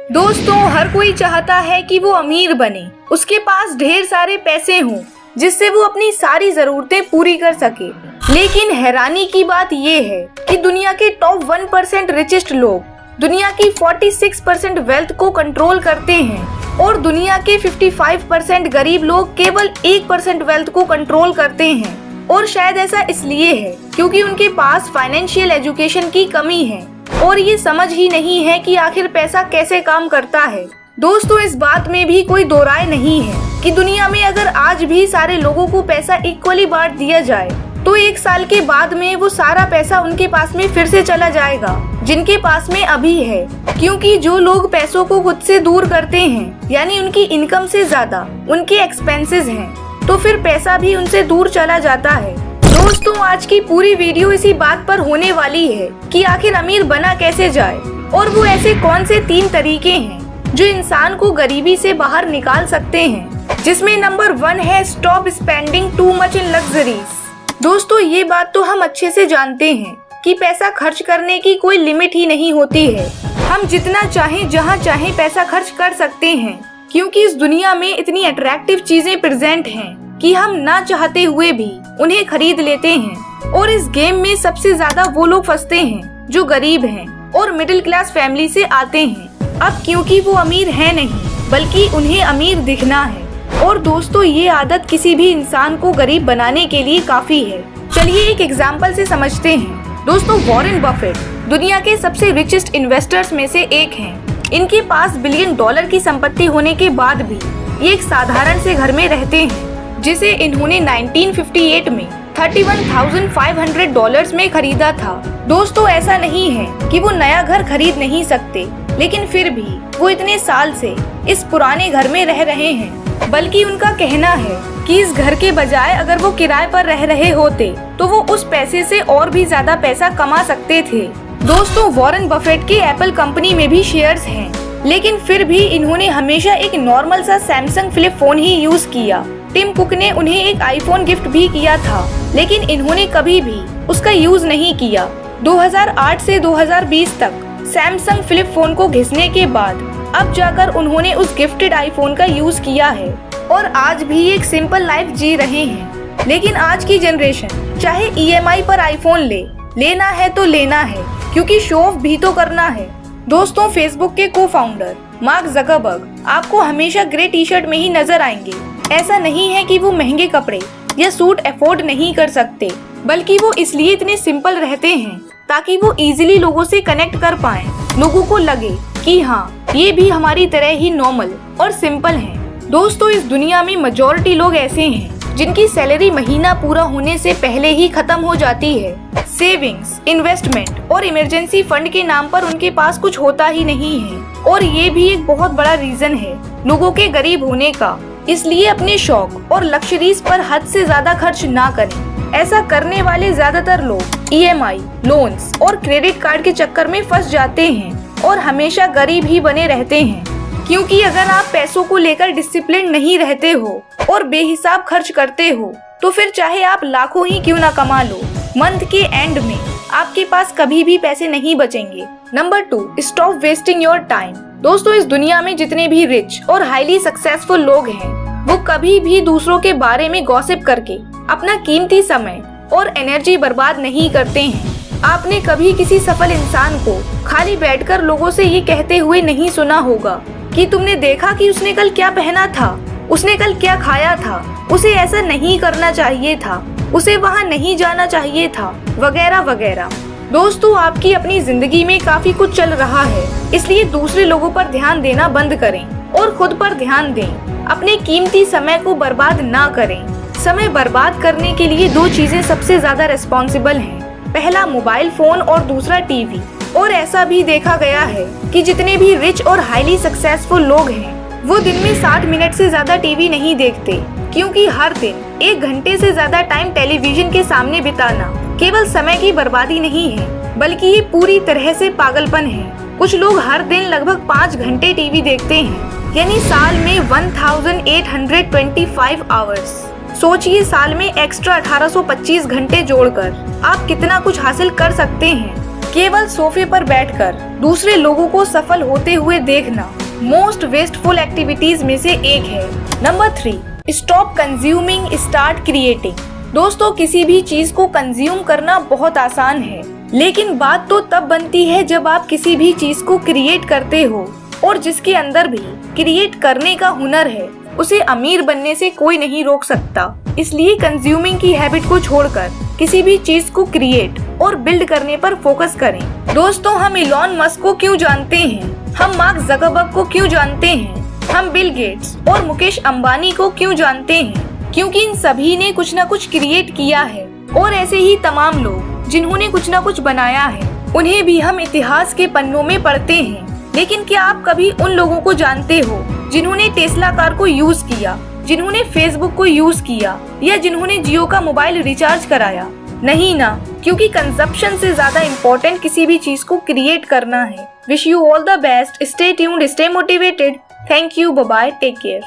दोस्तों, हर कोई चाहता है कि वो अमीर बने, उसके पास ढेर सारे पैसे हों जिससे वो अपनी सारी जरूरतें पूरी कर सके। लेकिन हैरानी की बात ये है कि दुनिया के टॉप 1% रिचेस्ट लोग दुनिया की 46% वेल्थ को कंट्रोल करते हैं और दुनिया के 55% गरीब लोग केवल 1% वेल्थ को कंट्रोल करते हैं। और शायद ऐसा इसलिए है क्योंकि उनके पास फाइनेंशियल एजुकेशन की कमी है और ये समझ ही नहीं है कि आखिर पैसा कैसे काम करता है। दोस्तों, इस बात में भी कोई दो राय नहीं है कि दुनिया में अगर आज भी सारे लोगों को पैसा इक्वली बांट दिया जाए तो 1 साल के बाद में वो सारा पैसा उनके पास में फिर से चला जाएगा जिनके पास में अभी है। क्योंकि जो लोग पैसों को खुद से दूर करते हैं, यानी उनकी इनकम से ज्यादा उनके एक्सपेंसेस हैं, तो फिर पैसा भी उनसे दूर चला जाता है। दोस्तों, आज की पूरी वीडियो इसी बात पर होने वाली है कि आखिर अमीर बना कैसे जाए और वो ऐसे कौन से 3 तरीके हैं जो इंसान को गरीबी से बाहर निकाल सकते हैं, जिसमें नंबर 1 है stop spending too much in luxuries. दोस्तों, ये बात तो हम अच्छे से जानते हैं कि पैसा खर्च करने की कोई लिमिट ही नहीं होती है। हम जितना चाहें जहां चाहें पैसा खर्च कर सकते हैं, क्योंकि इस दुनिया में इतनी अट्रैक्टिव चीजें प्रेजेंट हैं कि हम ना चाहते हुए भी उन्हें खरीद लेते हैं। और इस गेम में सबसे ज्यादा वो लोग फंसते हैं जो गरीब हैं और मिडिल क्लास फैमिली से आते हैं। अब क्योंकि वो अमीर है नहीं बल्कि उन्हें अमीर दिखना है। और दोस्तों, ये आदत किसी भी इंसान को गरीब बनाने के लिए काफी है। चलिए एक एग्जाम्पल से समझते हैं। दोस्तों, वॉरेन बफेट दुनिया के सबसे रिचेस्ट इन्वेस्टर्स में से एक हैं। इनके पास $बिलियन की संपत्ति होने के बाद भी ये एक साधारण से घर में रहते हैं जिसे इन्होंने 1958 में $31,500 में खरीदा था। दोस्तों, ऐसा नहीं है कि वो नया घर खरीद नहीं सकते, लेकिन फिर भी वो इतने साल से इस पुराने घर में रह रहे हैं। बल्कि उनका कहना है कि इस घर के बजाय अगर वो किराए पर रह रहे होते तो वो उस पैसे से और भी ज्यादा पैसा कमा सकते थे। दोस्तों, वॉरेन बफेट के एप्पल कंपनी में भी शेयर्स हैं, लेकिन फिर भी इन्होंने हमेशा एक नॉर्मल सा सैमसंग फ्लिप फोन ही यूज किया। टिम कुक ने उन्हें एक आईफोन गिफ्ट भी किया था, लेकिन इन्होंने कभी भी उसका यूज नहीं किया। 2008 से 2020 तक सैमसंग फ्लिप फोन को घिसने के बाद अब जाकर उन्होंने उस गिफ्टेड आईफोन का यूज किया है और आज भी एक सिंपल लाइफ जी रहे हैं। लेकिन आज की जनरेशन चाहे EMI पर आईफोन लेना है तो लेना है, क्योंकि शो ऑफ भी तो करना है। दोस्तों, फेसबुक के को फाउंडर मार्क जकरबर्ग आपको हमेशा ग्रे टी शर्ट में ही नजर आएंगे। ऐसा नहीं है कि वो महंगे कपड़े या सूट अफोर्ड नहीं कर सकते, बल्कि वो इसलिए इतने सिंपल रहते हैं ताकि वो इजीली लोगों से कनेक्ट कर पाएं। लोगों को लगे कि हाँ, ये भी हमारी तरह ही नॉर्मल और सिंपल हैं। दोस्तों, इस दुनिया में मेजॉरिटी लोग ऐसे हैं जिनकी सैलरी महीना पूरा होने से पहले ही खत्म हो जाती है। सेविंग्स, इन्वेस्टमेंट और इमरजेंसी फंड के नाम पर उनके पास कुछ होता ही नहीं है। और ये भी एक बहुत बड़ा रीजन है लोगों के गरीब होने का। इसलिए अपने शौक और लग्जरीज पर हद से ज्यादा खर्च ना करें। ऐसा करने वाले ज्यादातर लोग EMI, लोन्स और क्रेडिट कार्ड के चक्कर में फंस जाते हैं और हमेशा गरीब ही बने रहते हैं। क्योंकि अगर आप पैसों को लेकर डिसिप्लिन नहीं रहते हो और बेहिसाब खर्च करते हो, तो फिर चाहे आप लाखों ही क्यों ना कमा लो, मंथ के एंड में आपके पास कभी भी पैसे नहीं बचेंगे। Number 2, stop wasting your time. दोस्तों, इस दुनिया में जितने भी रिच और हाईली सक्सेसफुल लोग हैं, वो कभी भी दूसरों के बारे में गॉसिप करके अपना कीमती समय और एनर्जी बर्बाद नहीं करते हैं। आपने कभी किसी सफल इंसान को खाली बैठकर लोगों से ये कहते हुए नहीं सुना होगा कि तुमने देखा कि उसने कल क्या पहना था, उसने कल क्या खाया था, उसे ऐसा नहीं करना चाहिए था, उसे वहाँ नहीं जाना चाहिए था, वगैरह वगैरह। दोस्तों, आपकी अपनी जिंदगी में काफी कुछ चल रहा है, इसलिए दूसरे लोगों पर ध्यान देना बंद करें और खुद पर ध्यान दें। अपने कीमती समय को बर्बाद ना करें। समय बर्बाद करने के लिए 2 चीजें सबसे ज्यादा रिस्पॉन्सिबल हैं। पहला मोबाइल फोन और दूसरा टीवी। और ऐसा भी देखा गया है कि जितने भी रिच और हाईली सक्सेसफुल लोग हैं, वो दिन में 60 मिनट से ज्यादा टीवी नहीं देखते, क्योंकि हर दिन 1 घंटे से ज्यादा टाइम टेलीविजन के सामने बिताना केवल समय की बर्बादी नहीं है, बल्कि ये पूरी तरह से पागलपन है। कुछ लोग हर दिन लगभग 5 घंटे टीवी देखते हैं, यानी साल में 1825 आवर्स। सोचिए, साल में एक्स्ट्रा 1825 घंटे जोड़कर आप कितना कुछ हासिल कर सकते हैं। केवल सोफे पर बैठकर दूसरे लोगों को सफल होते हुए देखना मोस्ट वेस्टफुल एक्टिविटीज में से एक है। Number 3, stop consuming, start creating. दोस्तों, किसी भी चीज को कंज्यूम करना बहुत आसान है, लेकिन बात तो तब बनती है जब आप किसी भी चीज को क्रिएट करते हो, और जिसके अंदर भी क्रिएट करने का हुनर है उसे अमीर बनने से कोई नहीं रोक सकता। इसलिए कंज्यूमिंग की हैबिट को छोड़कर किसी भी चीज को क्रिएट और बिल्ड करने पर फोकस करें। दोस्तों, हम इलॉन मस्क को क्यों जानते हैं, हम मार्क ज़करबर्ग को क्यों जानते हैं, हम बिल गेट्स और मुकेश अंबानी को क्यों जानते हैं? क्योंकि इन सभी ने कुछ न कुछ क्रिएट किया है, और ऐसे ही तमाम लोग जिन्होंने कुछ न कुछ बनाया है उन्हें भी हम इतिहास के पन्नों में पढ़ते हैं। लेकिन क्या आप कभी उन लोगों को जानते हो जिन्होंने टेस्ला कार को यूज किया, जिन्होंने फेसबुक को यूज किया, या जिन्होंने जियो का मोबाइल रिचार्ज कराया? नहीं ना, क्योंकि कंजप्शन से ज्यादा इम्पोर्टेंट किसी भी चीज को क्रिएट करना है। Wish you all the best, stay tuned, stay motivated. Thank you, bye bye, take care.